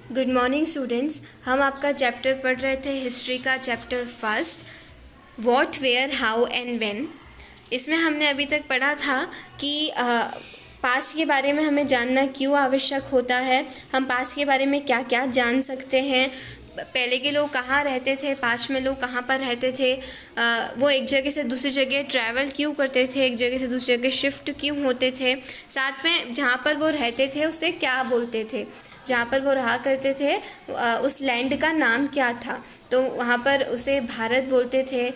Good morning students. हम आपका chapter पढ़ रहे थे हिस्ट्री का chapter first, what where how and when. इसमें हमने अभी तक पढ़ा था कि पास्ट के बारे में हमें जानना क्यों आवश्यक होता है, हम पास्ट के बारे में क्या क्या जान सकते हैं, पहले के लोग कहाँ रहते थे, पास्ट में लोग कहाँ पर रहते थे, वो एक जगह से दूसरी जगह ट्रैवल क्यों करते थे, एक जगह से दूसरी जगह शिफ्ट क्यों होते थे, साथ में जहाँ पर वो रहते थे उसे क्या बोलते थे, जहाँ पर वो रहा करते थे उस लैंड का नाम क्या था। तो वहाँ पर उसे भारत बोलते थे,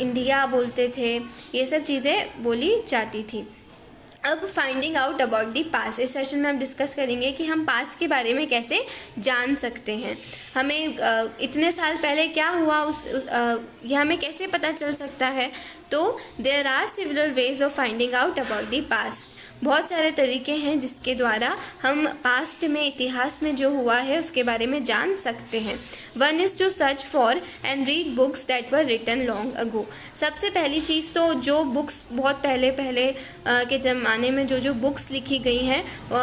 इंडिया बोलते थे, ये सब चीज़ें बोली जाती थी। अब finding out about the past, इस सेशन में हम डिस्कस करेंगे कि हम पास्ट के बारे में कैसे जान सकते हैं, हमें इतने साल पहले क्या हुआ यह हमें कैसे पता चल सकता है। तो there are several ways of finding out about the past, बहुत सारे तरीके हैं जिसके द्वारा हम पास्ट में, इतिहास में जो हुआ है उसके बारे में जान सकते हैं। One is to search for and read books that were written long ago. सबसे पहली चीज़ तो जो बुक्स बहुत पहले के ज़माने में जो बुक्स लिखी गई हैं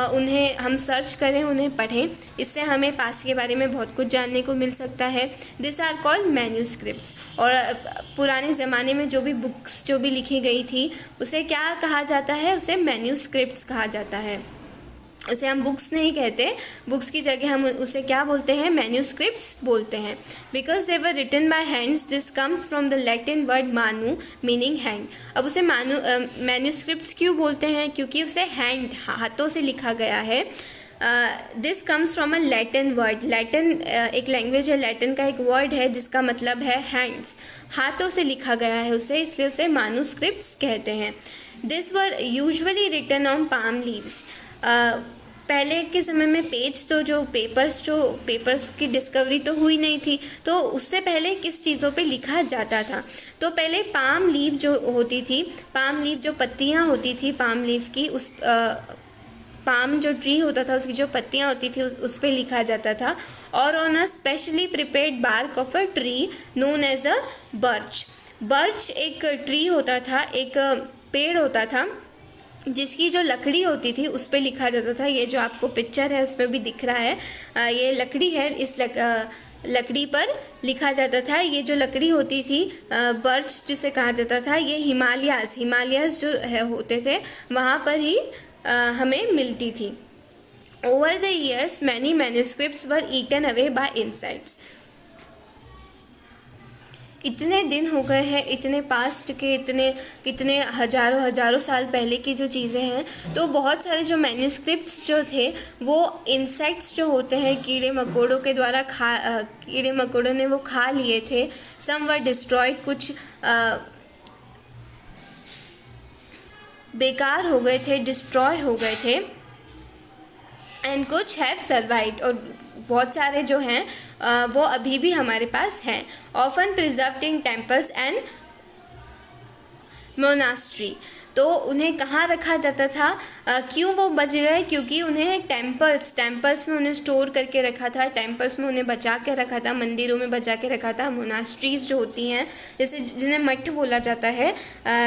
उन्हें हम सर्च करें, उन्हें पढ़ें, इससे हमें पास्ट के बारे में बहुत कुछ जानने को मिल सकता है। This are called manuscripts. और पुराने ज़माने में जो भी बुक्स जो भी लिखी गई थी उसे क्या कहा जाता है, उसे मैन्यूस्क्रिप्ट्स कहा जाता है। उसे हम बुक्स नहीं कहते, बुक्स की जगह हम उसे क्या बोलते हैं, मैन्यूस्क्रिप्ट्स बोलते हैं। Because they were written by hands, this comes from the Latin word manu meaning hand. अब उसे मैन्यूस्क्रिप्ट्स क्यों बोलते हैं, क्योंकि उसे हैंड, हाथों से लिखा गया है। This comes from a Latin word, Latin एक लैंग्वेज है, लैटिन का एक वर्ड है जिसका मतलब है हैंड्स, हाथों से लिखा गया है उसे, इसलिए उसे मैन्यूस्क्रिप्ट्स कहते हैं। This were usually written on palm leaves. पहले के समय में पेपर्स की डिस्कवरी तो हुई नहीं थी, तो उससे पहले किस चीज़ों पे लिखा जाता था। तो पहले पाम लीव जो होती थी, पाम लीव जो पत्तियाँ होती थी पाम लीव की, उस पाम जो ट्री होता था उसकी जो पत्तियाँ होती थी उस पर लिखा जाता था। और on a specially prepared bark of a tree known as a birch. Birch एक ट्री होता था, एक पेड़ होता था जिसकी जो लकड़ी होती थी उस पर लिखा जाता था। ये जो आपको पिक्चर है उस पर भी दिख रहा है, ये लकड़ी है, इस लकड़ी पर लिखा जाता था। ये जो लकड़ी होती थी बर्च जिसे कहा जाता था, ये हिमालयाज़ जो होते थे वहाँ पर ही हमें मिलती थी। Over the years many manuscripts were eaten away by insects. इतने दिन हो गए हैं, इतने पास्ट के, कितने हजारों साल पहले की जो चीज़ें हैं, तो बहुत सारे जो मैन्यूस्क्रिप्ट्स जो थे वो इंसेक्ट्स जो होते हैं, कीड़े मकोड़ों के द्वारा कीड़े मकोड़ों ने वो खा लिए थे। सम वर डिस्ट्रॉयड, कुछ बेकार हो गए थे, डिस्ट्रॉय हो गए थे। एंड कुछ हैव सर्वाइव्ड, और बहुत सारे जो हैं वो अभी भी हमारे पास हैं। Often preserved in temples and monastery. तो उन्हें कहाँ रखा जाता था, क्यों वो बच गए, क्योंकि उन्हें टेम्पल्स में उन्हें स्टोर करके रखा था, टेम्पल्स में उन्हें बचा के रखा था, मंदिरों में बचा के रखा था। मोनास्ट्रीज जो होती हैं, जैसे जिन्हें मठ बोला जाता है,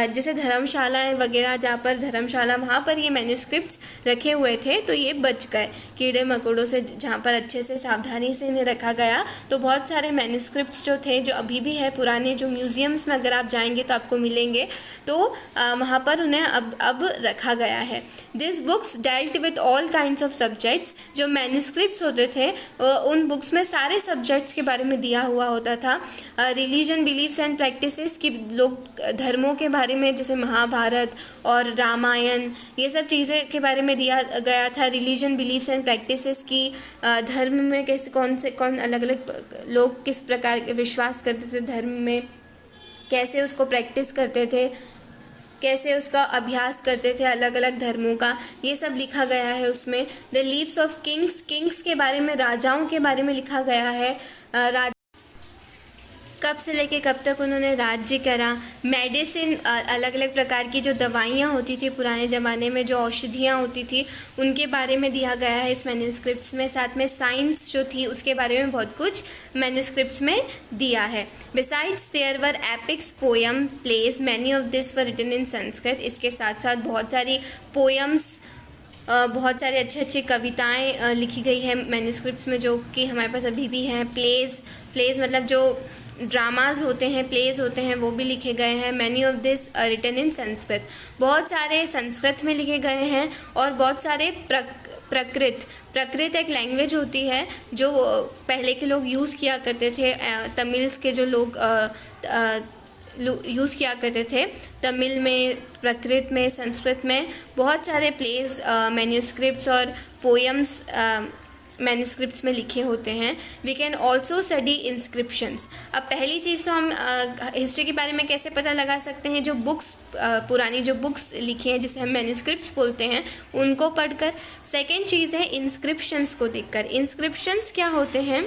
जैसे धर्मशालाएँ वगैरह, जहाँ पर धर्मशाला, वहाँ पर ये मैन्यूस्क्रिप्ट्स रखे हुए थे, तो ये बच गए कीड़े मकोड़ों से, जहाँ पर अच्छे से सावधानी से इन्हें रखा गया। तो बहुत सारे मैन्यूस्क्रिप्ट्स जो थे, जो अभी भी है, पुराने जो म्यूजियम्स में अगर आप जाएंगे तो आपको मिलेंगे, तो वहाँ पर उन्हें अब रखा गया है। This books dealt with all kinds of subjects. जो मैन्यूस्क्रिप्ट्स होते थे उन बुक्स में सारे सब्जेक्ट्स के बारे में दिया हुआ होता था। रिलीजन, बिलीफ्स एंड प्रैक्टिसेस की, लोग धर्मों के बारे में, जैसे महाभारत और रामायण, ये सब चीज़ें के बारे में दिया गया था। रिलीजन, बिलीफ्स एंड प्रैक्टिसेस की, धर्म में कैसे कौन अलग अलग लोग किस प्रकार के विश्वास करते थे धर्म में, कैसे उसको प्रैक्टिस करते थे, कैसे उसका अभ्यास करते थे अलग अलग धर्मों का, ये सब लिखा गया है उसमें। द लीव्स ऑफ किंग्स के बारे में, राजाओं के बारे में लिखा गया है, कब से लेके कब तक उन्होंने राज्य करा। मेडिसिन, अलग अलग प्रकार की जो दवाइयाँ होती थी पुराने ज़माने में, जो औषधियाँ होती थी, उनके बारे में दिया गया है इस मैन्यूस्क्रिप्ट्स में। साथ में साइंस जो थी उसके बारे में बहुत कुछ मैन्यूस्क्रिप्ट्स में दिया है। Besides there were epics, poem, plays, many of this were written in Sanskrit. इसके साथ साथ बहुत सारी पोयम्स बहुत सारे अच्छे अच्छे कविताएं लिखी गई हैं मैन्युस्क्रिप्ट्स में, जो कि हमारे पास अभी भी हैं। प्लेज मतलब जो ड्रामाज होते हैं, प्लेज होते हैं, वो भी लिखे गए हैं। Many of this written in Sanskrit, बहुत सारे संस्कृत में लिखे गए हैं। और बहुत सारे प्रकृत एक लैंग्वेज होती है जो पहले के लोग यूज़ किया करते थे। तमिल्स के जो लोग यूज़ किया करते थे, तमिल में, प्रकृत में, संस्कृत में बहुत सारे प्लेज मैन्युस्क्रिप्ट्स और पोएम्स मैन्युस्क्रिप्ट्स में लिखे होते हैं। We can also study inscriptions. अब पहली चीज़ तो हम हिस्ट्री के बारे में कैसे पता लगा सकते हैं, जो बुक्स पुरानी जो बुक्स लिखी हैं जिसे हम मैन्युस्क्रिप्ट्स बोलते हैं, उनको पढ़कर। सेकेंड चीज़ है इंस्क्रिप्शंस को देखकर। इंस्क्रिप्शंस क्या होते हैं?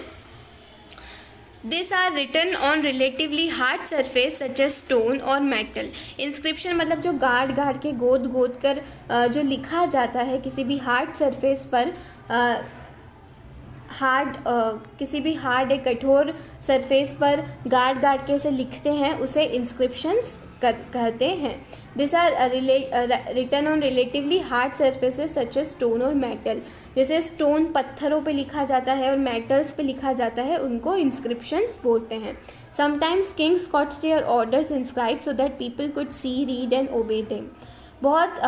This are written on relatively hard surface such as stone और मेटल। इंस्क्रिप्शन मतलब जो गाड़ के गोद कर जो लिखा जाता है किसी भी हार्ड सरफेस पर, किसी भी हार्ड एक कठोर सरफेस पर गाड़ के उसे लिखते हैं, उसे इंस्क्रिप्शंस कहते हैं। This are written on relatively hard surfaces such as stone और मेटल। जैसे स्टोन पत्थरों पे लिखा जाता है और मेटल्स पे लिखा जाता है, उनको इंस्क्रिप्शंस बोलते हैं। Sometimes Kings got there orders inscribed so that people could see, read and ओबे देम। बहुत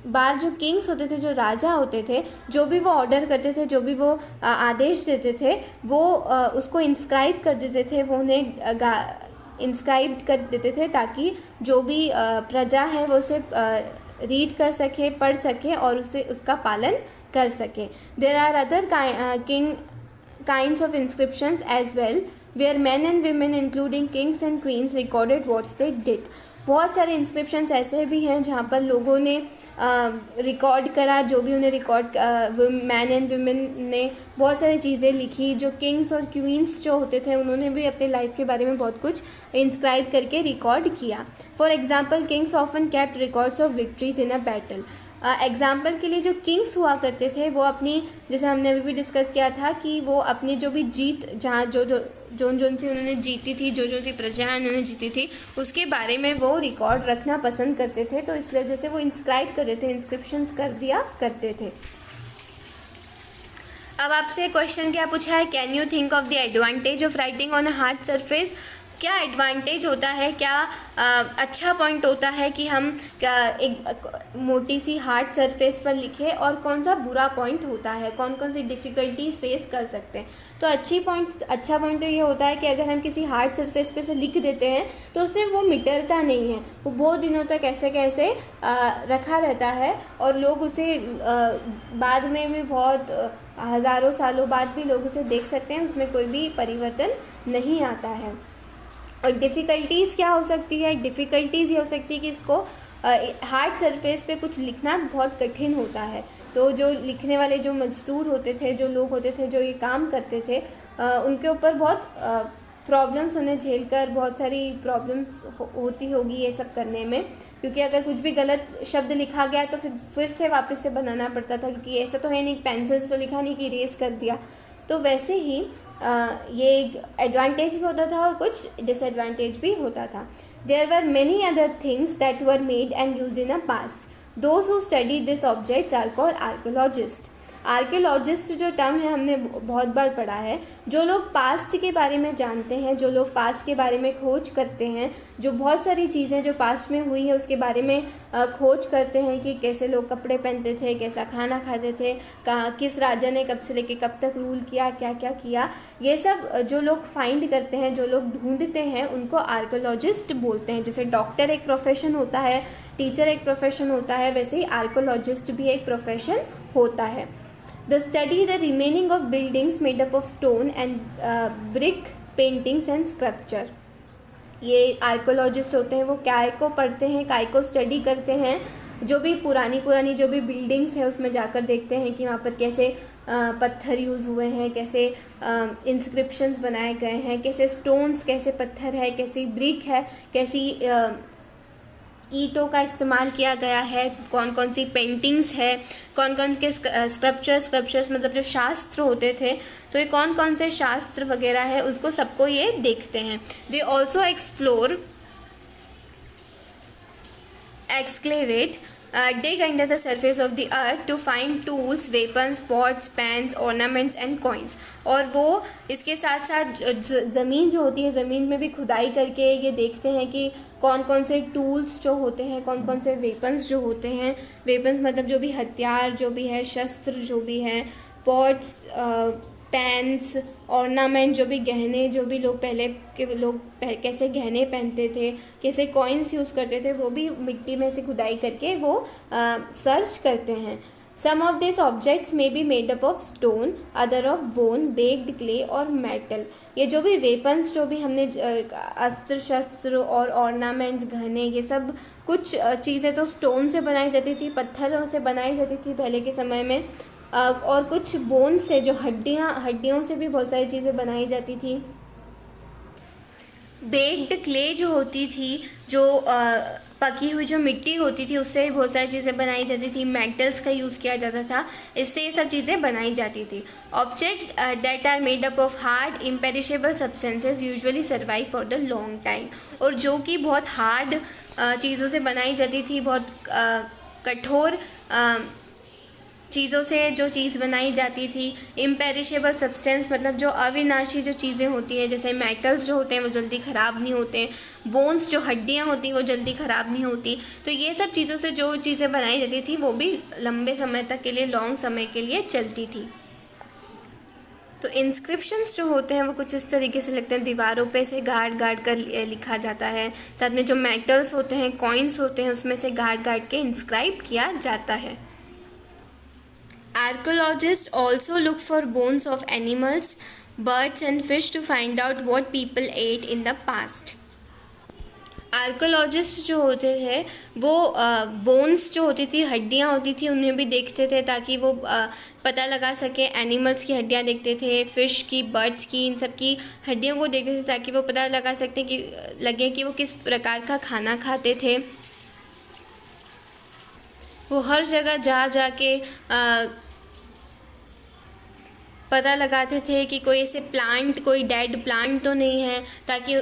बार जो किंग्स होते थे, जो राजा होते थे, जो भी वो ऑर्डर करते थे, जो भी वो आदेश देते थे, वो उसको इंस्क्राइब कर देते थे, वो उन्हें इंस्क्राइब कर देते थे, ताकि जो भी प्रजा है वो उसे रीड कर सके, पढ़ सके और उसे उसका पालन कर सके। There are other kinds of inscriptions as well, where men and women including kings and queens recorded what they did. बहुत सारे इंस्क्रिप्शंस ऐसे भी हैं जहाँ पर लोगों ने रिकॉर्ड करा, जो भी उन्हें रिकॉर्ड, मैन एंड वुमेन ने बहुत सारी चीज़ें लिखी। जो किंग्स और क्वींस जो होते थे, उन्होंने भी अपने लाइफ के बारे में बहुत कुछ इंस्क्राइब करके रिकॉर्ड किया। For example Kings often kept records of victories in a battle. Example के लिए जो किंग्स हुआ करते थे, वो अपनी, जैसे हमने अभी भी डिस्कस किया था कि वो अपनी जो भी जीत, जहाँ जो सी उन्होंने जीती थी, जो सी प्रजा उन्होंने जीती थी, उसके बारे में वो रिकॉर्ड रखना पसंद करते थे। तो इसलिए जैसे वो इंस्क्राइब कर देते थे, इंस्क्रिप्शंस कर दिया करते थे। अब आपसे क्वेश्चन क्या पूछा है, can you think of the advantage of writing on a hard surface. क्या एडवांटेज होता है, क्या अच्छा पॉइंट होता है कि हम एक मोटी सी हार्ड सरफेस पर लिखें, और कौन सा बुरा पॉइंट होता है, कौन कौन सी डिफ़िकल्टीज फेस कर सकते हैं। तो अच्छा पॉइंट तो ये होता है कि अगर हम किसी हार्ड सरफेस पे से लिख देते हैं तो उससे वो मिटरता नहीं है, वो बहुत दिनों तक ऐसे कैसे रखा रहता है, और लोग उसे बाद में भी बहुत हज़ारों सालों बाद भी लोग उसे देख सकते हैं, उसमें कोई भी परिवर्तन नहीं आता है। और डिफ़िकल्टीज़ क्या हो सकती है? डिफ़िकल्टीज़ ये हो सकती है कि इसको हार्ड सरफेस पे कुछ लिखना बहुत कठिन होता है। तो जो लिखने वाले जो मजदूर होते थे, जो लोग होते थे जो ये काम करते थे, उनके ऊपर बहुत प्रॉब्लम्स उन्हें झेल कर, बहुत सारी प्रॉब्लम्स होती होगी ये सब करने में, क्योंकि अगर कुछ भी गलत शब्द लिखा गया तो फिर से वापस से बनाना पड़ता था, क्योंकि ऐसा तो है नहीं, पेंसिल से तो लिखा नहीं कि इरेज कर दिया। तो वैसे ही ये एक एडवांटेज भी होता था और कुछ डिसएडवांटेज भी होता था। There were many other things that were made and used in a past. Those who study this objects are called archaeologist. Archaeologist जो टर्म है हमने बहुत बार पढ़ा है। जो लोग पास्ट के बारे में जानते हैं, जो लोग पास्ट के बारे में खोज करते हैं, जो बहुत सारी चीज़ें जो पास्ट में हुई है उसके बारे में खोज करते हैं कि कैसे लोग कपड़े पहनते थे, कैसा खाना खाते थे, कहाँ किस राजा ने कब से लेके कब तक रूल किया, क्या क्या किया, ये सब जो लोग फाइंड करते हैं, जो लोग ढूंढते हैं, उनको आर्कियोलॉजिस्ट बोलते हैं। जैसे डॉक्टर एक प्रोफेशन होता है, टीचर एक प्रोफेशन होता है, वैसे ही आर्कियोलॉजिस्ट भी एक प्रोफेशन होता है। The study the remaining of buildings made up of stone and brick, paintings and sculpture। ये आर्कियोलॉजिस्ट होते हैं, वो काय को पढ़ते हैं, काय को स्टडी करते हैं, जो भी पुरानी जो भी बिल्डिंग्स है उसमें जाकर देखते हैं कि वहाँ पर कैसे पत्थर यूज़ हुए हैं, कैसे इंस्क्रिप्शंस बनाए गए हैं, कैसे स्टोन्स, कैसे पत्थर है, कैसी ब्रिक है, कैसी ईंटों का इस्तेमाल किया गया है, कौन कौन सी पेंटिंग्स है, कौन कौन के स्क्रप्चर्स मतलब जो शास्त्र होते थे, तो ये कौन कौन से शास्त्र वगैरह है, उसको सबको ये देखते हैं। They also explore, excavate dig under the surface of the earth to find tools, weapons, pots, pans, ornaments and coins. और वो इसके साथ साथ ज़मीन जो होती है, ज़मीन में भी खुदाई करके ये देखते हैं कि कौन कौन से टूल्स जो होते हैं, कौन कौन से वेपन्स जो होते हैं, वेपन्स मतलब जो भी हथियार जो भी है, शस्त्र जो भी हैं, पॉट्स, पैंस, ऑर्नामेंट जो भी गहने, जो भी लोग पहले के लोग कैसे गहने पहनते थे, कैसे कॉइन्स यूज़ करते थे, वो भी मिट्टी में से खुदाई करके वो सर्च करते हैं. Some of this objects may be made up of stone, other of bone, baked clay और मेटल. ये जो भी वेपन्स जो भी हमने अस्त्र शस्त्र और ऑर्नामेंट्स, गहने, ये सब कुछ चीज़ें तो स्टोन से बनाई जाती थी, पत्थरों से बनाई जाती थी पहले के समय में, और कुछ बोन से, जो हड्डियों से भी बहुत सारी चीज़ें बनाई जाती थी. बेक्ड क्ले जो होती थी, जो पकी हुई जो मिट्टी होती थी, उससे बहुत सारी चीज़ें बनाई जाती थी. मेटल्स का यूज़ किया जाता था, इससे ये सब चीज़ें बनाई जाती थी. Object that are made up of hard imperishable substances usually survive for the long time. और जो कि बहुत हार्ड चीज़ों से बनाई जाती थी, बहुत कठोर चीज़ों से जो चीज़ बनाई जाती थी. इम्पेरिशेबल सब्सटेंस मतलब जो अविनाशी जो चीज़ें होती हैं, जैसे मेटल्स जो होते हैं वो जल्दी ख़राब नहीं होते, बोन्स जो हड्डियाँ होती हैं वो जल्दी ख़राब नहीं होती. तो ये सब चीज़ों से जो चीज़ें बनाई जाती थी वो भी लंबे समय तक के लिए, लॉन्ग समय के लिए चलती थी. तो इंस्क्रिप्शंस जो होते हैं वो कुछ इस तरीके से लगते हैं, दीवारों पे से गाड़ कर लिखा जाता है. साथ में जो मेटल्स होते हैं, कॉइन्स होते हैं, उसमें से गाड़ के इंस्क्राइब किया जाता है. Archaeologists also look for bones of animals, birds and fish to find out what people ate in the past. Archaeologist जो होते थे वो बोन्स जो होती थी, हड्डियाँ होती थी, उन्हें भी देखते थे ताकि वो पता लगा सके. एनिमल्स की हड्डियाँ देखते थे, फ़िश की, बर्ड्स की, इन सब की हड्डियों को देखते थे ताकि वो पता लगा सकते कि लगे कि वो किस प्रकार का खाना खाते थे. वो हर जगह जा के पता लगाते थे कि कोई ऐसे प्लांट, कोई डेड प्लांट तो नहीं है, ताकि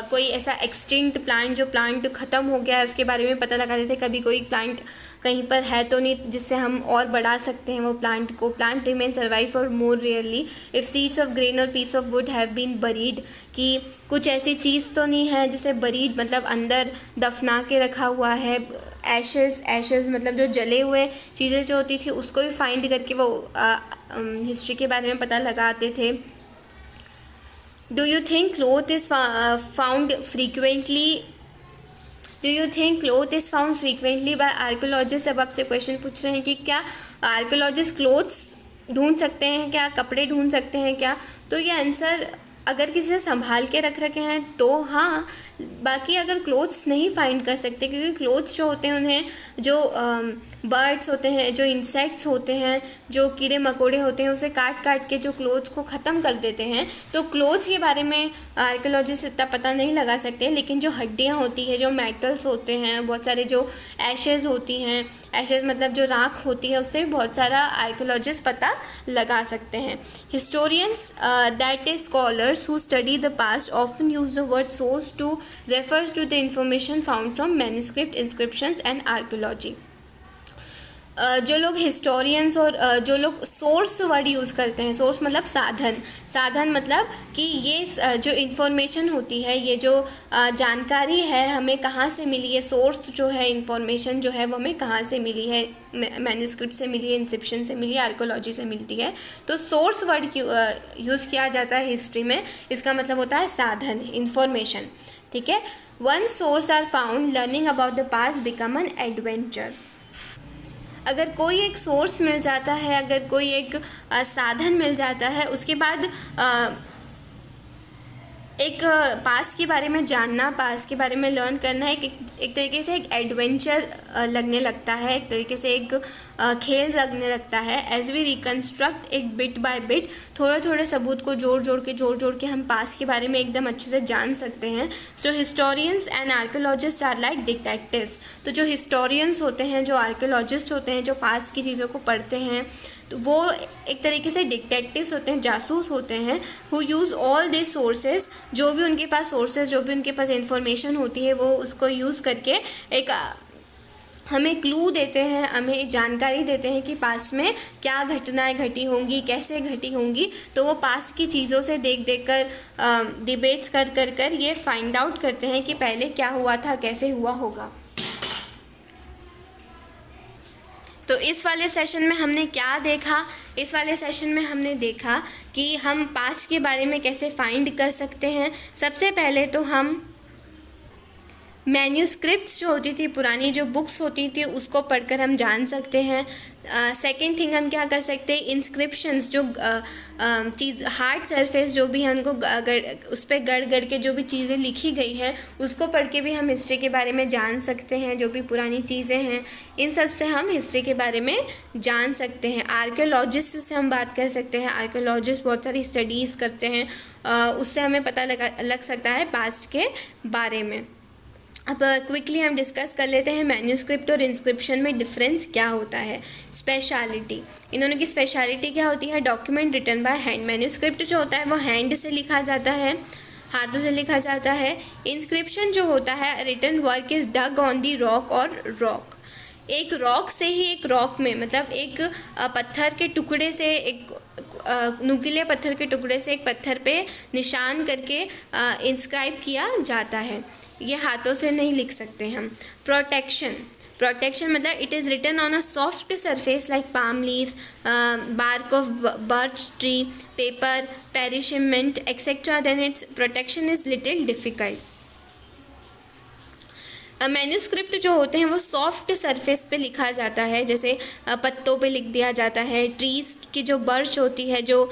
कोई ऐसा एक्सटिंक्ट प्लांट, जो प्लांट ख़त्म हो गया है, उसके बारे में पता लगाते थे. कभी कोई प्लांट कहीं पर है तो नहीं जिससे हम और बढ़ा सकते हैं वो प्लांट को. Plant remain survive for more rarely if seeds of grain और piece of wood have been buried. कि कुछ ऐसी चीज़ तो नहीं है जिसे बरीड मतलब अंदर दफना के रखा हुआ है. एशेज़ मतलब जो जले हुए चीज़ें जो होती थी उसको भी फाइंड करके वो हिस्ट्री के बारे में पता लगाते थे. Do you think cloth is found frequently by archaeologist. अब आपसे क्वेश्चन पूछ रहे हैं कि क्या आर्कोलॉजिस्ट क्लोथ्स ढूंढ सकते हैं क्या, कपड़े ढूंढ सकते हैं क्या. तो ये आंसर अगर किसी ने संभाल के रख रखे हैं तो हाँ. बाकी अगर क्लोथ्स नहीं फाइंड कर सकते, क्योंकि क्लोथ्स जो होते हैं उन्हें जो बर्ड्स होते हैं, जो इंसेक्ट्स होते हैं, जो कीड़े मकोड़े होते हैं, उसे काट के जो क्लोथ्स को ख़त्म कर देते हैं. तो क्लोथ्स के बारे में आर्कियोलॉजिस्ट इतना पता नहीं लगा सकते. लेकिन जो हड्डियाँ होती हैं, जो मेटल्स होते हैं, बहुत सारे जो एशेज़ होती हैं, एशेज़ मतलब जो राख होती है, उससे भी बहुत सारा आर्कियोलॉजिस्ट पता लगा सकते हैं. Historians that is scholars who study the past often use the word source to refer to the information found from manuscript, inscriptions and archaeology. जो लोग हिस्टोरियंस और जो लोग सोर्स वर्ड यूज़ करते हैं, सोर्स मतलब साधन मतलब कि ये जो इन्फॉर्मेशन होती है, ये जो जानकारी है हमें कहाँ से मिली है. सोर्स जो है, इन्फॉर्मेशन जो है वो हमें कहाँ से मिली है, मैन्यूस्क्रिप्ट से मिली है, इंस्क्रिप्शन से मिली है, आर्कोलॉजी से मिलती है. तो सोर्स वर्ड यूज़ किया जाता है हिस्ट्री में. इसका मतलब होता है साधन, इन्फॉर्मेशन. ठीक है. One source are found, learning about the past become an adventure. अगर कोई एक सोर्स मिल जाता है, अगर कोई एक साधन मिल जाता है, उसके बाद एक पास्ट के बारे में जानना, पास्ट के बारे में लर्न करना एक तरीके से एक एडवेंचर लगने लगता है, एक तरीके से एक खेल लगने लगता है. एज वी रिकन्स्ट्रक्ट एक बिट बाय बिट, थोड़े सबूत को जोड़ के हम पास्ट के बारे में एकदम अच्छे से जान सकते हैं. So historians and archaeologist are like detectives. तो जो हिस्टोरियंस होते हैं, जो आर्कियोलॉजिस्ट होते हैं, जो पास्ट की चीज़ों को पढ़ते हैं, तो वो एक तरीके से डिटेक्टिव्स होते हैं, जासूस होते हैं. Who use all this sources, जो भी उनके पास सोर्सेज, जो भी उनके पास इंफॉर्मेशन होती है, वो उसको यूज़ करके एक हमें क्लू देते हैं, हमें जानकारी देते हैं कि पास्ट में क्या घटनाएं घटी होंगी, कैसे घटी होंगी। तो वो पास्ट की चीज़ों से देख देख कर डिबेट्स कर कर कर ये फाइंड आउट करते हैं कि पहले क्या हुआ था, कैसे हुआ होगा। तो इस वाले सेशन में हमने क्या देखा? इस वाले सेशन में हमने देखा कि हम पास्ट के बारे में कैसे फाइंड कर सकते हैं। सबसे पहले तो हम मैन्यूस्क्रिप्ट्स जो होती थी, पुरानी जो बुक्स होती थी, उसको पढ़कर हम जान सकते हैं। सेकंड थिंग हम क्या कर सकते हैं, इंस्क्रिप्शंस जो चीज़ हार्ड सरफेस जो भी है उनको उस पर गड़ गड़ के जो भी चीज़ें लिखी गई हैं उसको पढ़ के भी हम हिस्ट्री के बारे में जान सकते हैं। जो भी पुरानी चीज़ें हैं इन सब से हम हिस्ट्री के बारे में जान सकते हैं। आर्कियोलॉजिस्ट से हम बात कर सकते हैं, आर्कियोलॉजिस्ट बहुत सारी स्टडीज़ करते हैं, उससे हमें पता लग सकता है पास्ट के बारे में। अब क्विकली हम डिस्कस कर लेते हैं मैन्यूस्क्रिप्ट और इंस्क्रिप्शन में डिफरेंस क्या होता है। स्पेशलिटी, इन दोनों की स्पेशलिटी क्या होती है? Document written by hand. Manuscript जो होता है वो हैंड से लिखा जाता है, हाथों से लिखा जाता है। इंस्क्रिप्शन जो होता है written work is dug on the rock और रॉक, एक रॉक से ही एक रॉक में, मतलब एक पत्थर के टुकड़े से, एक नुकीले पत्थर के टुकड़े से एक पत्थर पे निशान करके इंस्क्राइब किया जाता है। ये हाथों से नहीं लिख सकते हम। प्रोटेक्शन, प्रोटेक्शन मतलब it is written on a soft surface like palm leaves, bark of birch tree, paper, parchment etcetera, then it's protection is little difficult. Manuscript जो होते हैं वो सॉफ्ट सरफेस पे लिखा जाता है, जैसे पत्तों पे लिख दिया जाता है। ट्रीज़ की जो बर्च होती है, जो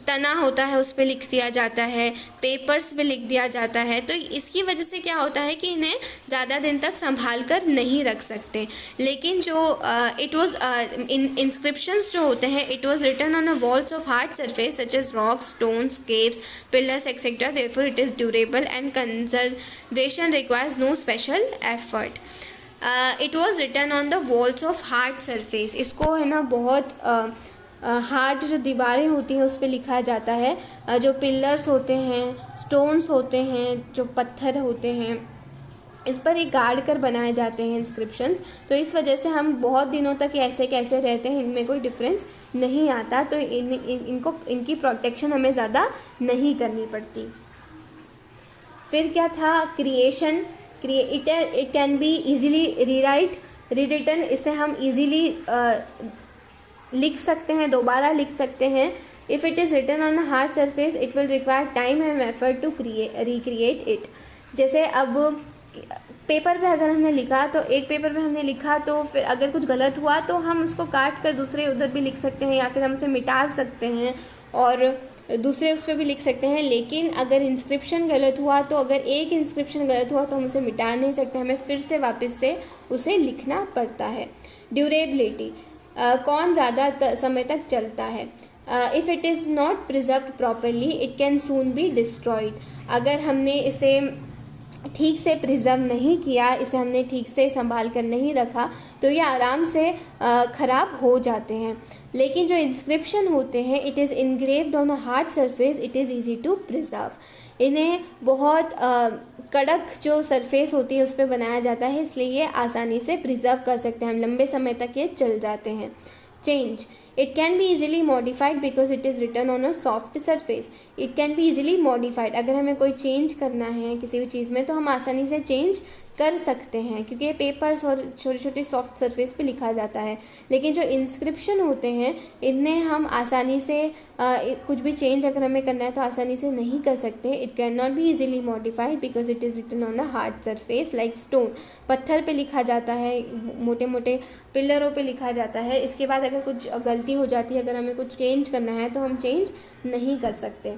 तना होता है, उस पर लिख दिया जाता है। पेपर्स पे लिख दिया जाता है। तो इसकी वजह से क्या होता है कि इन्हें ज़्यादा दिन तक संभाल कर नहीं रख सकते। लेकिन जो इट वॉज इंस्क्रिप्शंस जो होते हैं, it was written on a walls of hard surface such as rocks, stones, caves, pillars etcetera, therefore it is durable and conservation requires no special effort. It was written on the walls of hard surface, इसको है ना बहुत hard जो दीवारें होती हैं उस पर लिखा जाता है। जो पिलर्स होते हैं, स्टोन्स होते हैं, जो पत्थर होते हैं, इस पर एक गाड़ कर बनाए जाते हैं इंस्क्रिप्शंस। तो इस वजह से हम बहुत दिनों तक ऐसे कैसे रहते हैं, इनमें कोई डिफरेंस नहीं आता। तो इनकी प्रोटेक्शन हमें ज़्यादा नहीं करनी पड़ती। फिर क्या था? Creation, it can be easily rewritten, इसे हम ईजिली लिख सकते हैं, दोबारा लिख सकते हैं। If it is written on a hard surface it will require time and effort to recreate it. जैसे अब पेपर पे अगर हमने लिखा, तो एक पेपर पे हमने लिखा, तो फिर अगर कुछ गलत हुआ तो हम उसको काट कर दूसरे उधर भी लिख सकते हैं, या फिर हम उसे मिटा सकते हैं और दूसरे उस पर भी लिख सकते हैं। लेकिन अगर इंस्क्रिप्शन गलत हुआ, तो अगर एक इंस्क्रिप्शन गलत हुआ तो हम उसे मिटा नहीं सकते, हमें फिर से वापस से उसे लिखना पड़ता है। ड्यूरेबिलिटी, कौन ज़्यादा समय तक चलता है। If it is not preserved properly it can soon be destroyed, अगर हमने इसे ठीक से प्रिजर्व नहीं किया, इसे हमने ठीक से संभाल कर नहीं रखा, तो ये आराम से ख़राब हो जाते हैं। लेकिन जो इंस्क्रिप्शन होते हैं, it is engraved on a hard surface, it is easy to preserve, इन्हें बहुत कड़क जो सरफेस होती है उस पर बनाया जाता है, इसलिए ये आसानी से प्रिजर्व कर सकते हैं, हम लंबे समय तक ये चल जाते हैं। Change, it can be easily modified because it is written on a soft surface, it can be easily modified, अगर हमें कोई चेंज करना है किसी भी चीज़ में तो हम आसानी से चेंज कर सकते हैं, क्योंकि ये पेपर्स और छोटी छोटी सॉफ्ट सरफेस पे लिखा जाता है। लेकिन जो इंस्क्रिप्शन होते हैं इन्हें हम आसानी से कुछ भी चेंज अगर हमें करना है तो आसानी से नहीं कर सकते। It can not be easily modified because it is written on a hard surface like stone, पत्थर पे लिखा जाता है, मोटे मोटे पिलरों पे लिखा जाता है। इसके बाद अगर कुछ गलती हो जाती है, अगर हमें कुछ चेंज करना है तो हम चेंज नहीं कर सकते।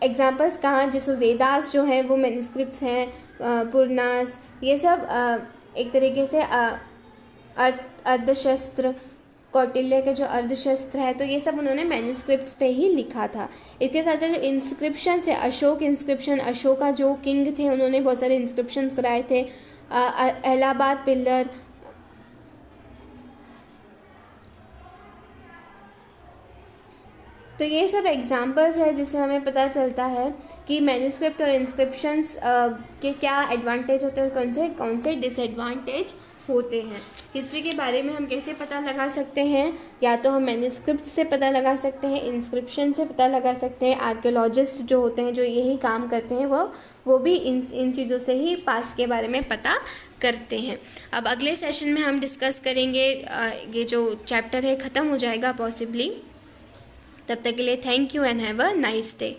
एग्जाम्पल्स कहाँ, जैसे वेदास जो है वो मैन्युस्क्रिप्ट्स हैं, पुराणास, ये सब एक तरीके से अर्थशास्त्र, कौटिल्य के जो अर्थशास्त्र है, तो ये सब उन्होंने मैन्युस्क्रिप्ट्स पे ही लिखा था। इसके साथ साथ इंस्क्रिप्शन से अशोक इंस्क्रिप्शन, अशोका जो किंग थे उन्होंने बहुत सारे इंस्क्रिप्शन कराए थे। इलाहाबाद पिलर, तो ये सब एग्जांपल्स है जिससे हमें पता चलता है कि मैन्युस्क्रिप्ट और इंस्क्रिप्शंस के क्या एडवांटेज होते हैं और कौन से डिसएडवांटेज होते हैं। हिस्ट्री के बारे में हम कैसे पता लगा सकते हैं, या तो हम मैन्युस्क्रिप्ट से पता लगा सकते हैं, इंस्क्रिप्शन से पता लगा सकते हैं। आर्कियोलॉजिस्ट जो होते हैं, जो यही काम करते हैं, वो भी इन चीज़ों से ही पास्ट के बारे में पता करते हैं। अब अगले सेशन में हम डिस्कस करेंगे, ये जो चैप्टर है ख़त्म हो जाएगा पॉसिबली। तब तक के लिए thank you and have a nice day.